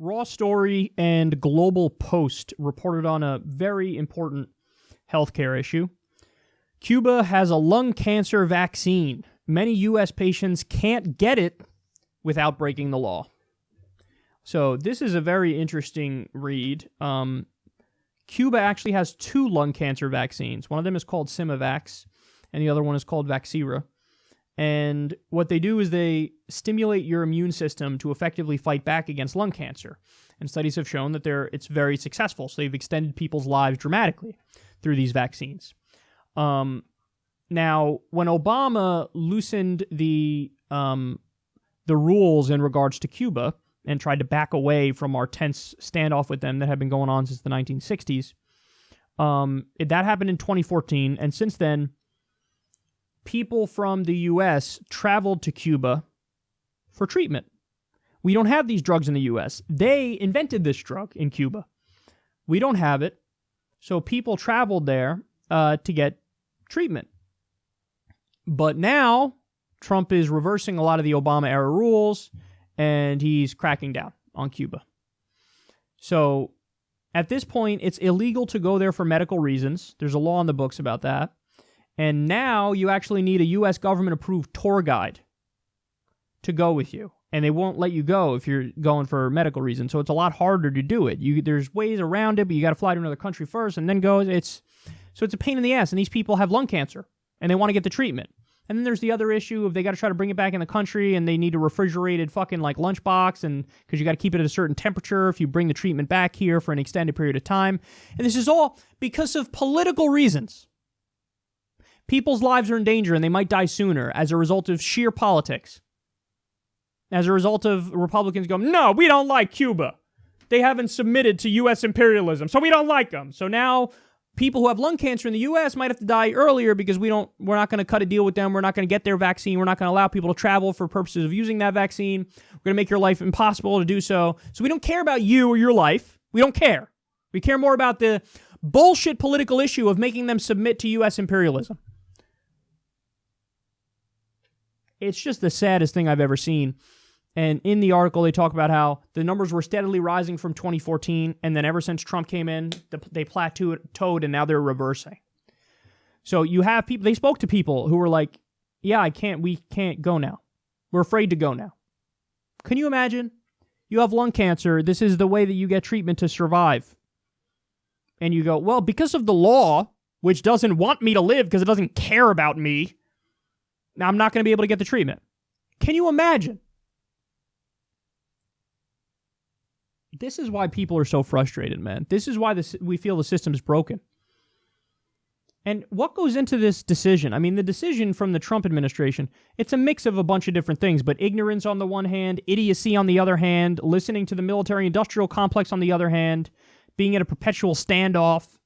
Raw Story and Global Post reported on a very important healthcare issue. Cuba has a lung cancer vaccine. Many U.S. patients can't get it without breaking the law. So this is a very interesting read. Cuba actually has 2 lung cancer vaccines. One of them is called Simivax, and the other one is called Vaxira. And what they do is they stimulate your immune system to effectively fight back against lung cancer. And studies have shown that it's very successful. So they've extended people's lives dramatically through these vaccines. Now, when Obama loosened the rules in regards to Cuba and tried to back away from our tense standoff with them that had been going on since the 1960s, that happened in 2014. And since then, people from the U.S. traveled to Cuba for treatment. We don't have these drugs in the U.S. They invented this drug in Cuba. We don't have it. So people traveled there to get treatment. But now, Trump is reversing a lot of the Obama-era rules, and he's cracking down on Cuba. So, at this point, it's illegal to go there for medical reasons. There's a law in the books about that. And now, you actually need a U.S. government-approved tour guide to go with you. And they won't let you go if you're going for medical reasons. So, it's a lot harder to do it. There's ways around it, but you got to fly to another country first and then go. So, it's a pain in the ass. And these people have lung cancer, and they want to get the treatment. And then there's the other issue of they got to try to bring it back in the country, and they need a refrigerated fucking like lunchbox, and because you got to keep it at a certain temperature if you bring the treatment back here for an extended period of time. And this is all because of political reasons. People's lives are in danger, and they might die sooner as a result of sheer politics. As a result of Republicans going, no, we don't like Cuba. They haven't submitted to U.S. imperialism, so we don't like them. So now people who have lung cancer in the U.S. might have to die earlier because we're not going to cut a deal with them. We're not going to get their vaccine. We're not going to allow people to travel for purposes of using that vaccine. We're going to make your life impossible to do so. So we don't care about you or your life. We don't care. We care more about the bullshit political issue of making them submit to U.S. imperialism. It's just the saddest thing I've ever seen. And in the article, they talk about how the numbers were steadily rising from 2014, and then ever since Trump came in, they plateaued, and now they're reversing. So you have people, they spoke to people who were like, yeah, we can't go now. We're afraid to go now. Can you imagine? You have lung cancer. This is the way that you get treatment to survive. And you go, well, because of the law, which doesn't want me to live because it doesn't care about me, now I'm not going to be able to get the treatment. Can you imagine? This is why people are so frustrated, man. This is why we feel the system is broken. And what goes into this decision? I mean, the decision from the Trump administration, it's a mix of a bunch of different things, but ignorance on the one hand, idiocy on the other hand, listening to the military-industrial complex on the other hand, being in a perpetual standoff.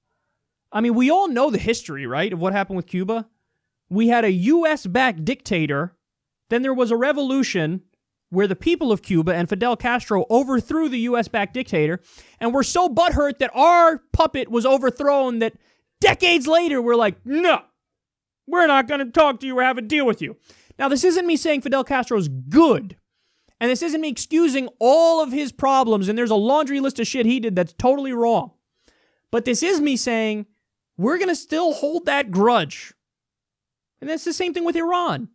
I mean, we all know the history, right, of what happened with Cuba. We had a U.S.-backed dictator, then there was a revolution where the people of Cuba and Fidel Castro overthrew the U.S.-backed dictator, and we're so butthurt that our puppet was overthrown that decades later we're like, no, we're not going to talk to you or have a deal with you. Now, this isn't me saying Fidel Castro's good, and this isn't me excusing all of his problems, and there's a laundry list of shit he did that's totally wrong. But this is me saying we're going to still hold that grudge. And that's the same thing with Iran.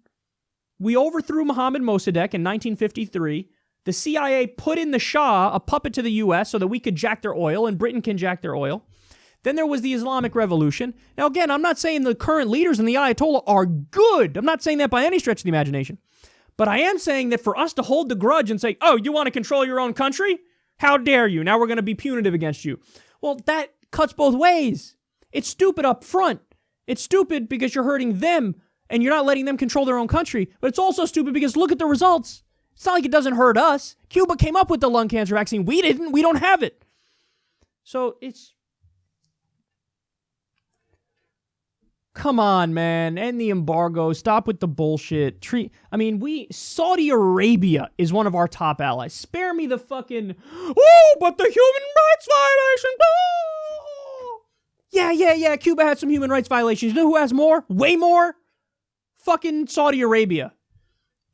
We overthrew Mohammad Mossadegh in 1953. The CIA put in the Shah, a puppet to the U.S., so that we could jack their oil, and Britain can jack their oil. Then there was the Islamic Revolution. Now, again, I'm not saying the current leaders in the Ayatollah are good. I'm not saying that by any stretch of the imagination. But I am saying that for us to hold the grudge and say, oh, you want to control your own country? How dare you? Now we're going to be punitive against you. Well, that cuts both ways. It's stupid up front. It's stupid because you're hurting them, and you're not letting them control their own country. But it's also stupid because look at the results. It's not like it doesn't hurt us. Cuba came up with the lung cancer vaccine. We didn't. We don't have it. So it's... Come on, man. End the embargo. Stop with the bullshit. Saudi Arabia is one of our top allies. Spare me the fucking, oh, but the human rights violation. Oh. Yeah. Cuba had some human rights violations. You know who has more? Way more? Fucking Saudi Arabia.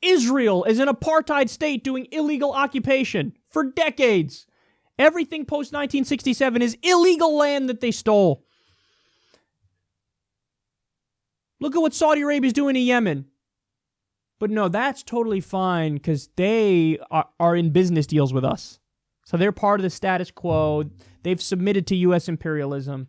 Israel is an apartheid state doing illegal occupation for decades. Everything post-1967 is illegal land that they stole. Look at what Saudi Arabia is doing in Yemen. But no, that's totally fine because they are in business deals with us. So they're part of the status quo. They've submitted to U.S. imperialism.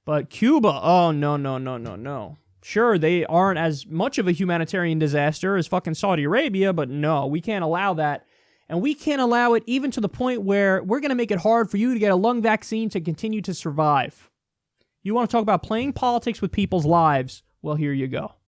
But Cuba, oh, no. Sure, they aren't as much of a humanitarian disaster as fucking Saudi Arabia, but no, we can't allow that. And we can't allow it even to the point where we're going to make it hard for you to get a lung vaccine to continue to survive. You want to talk about playing politics with people's lives? Well, here you go.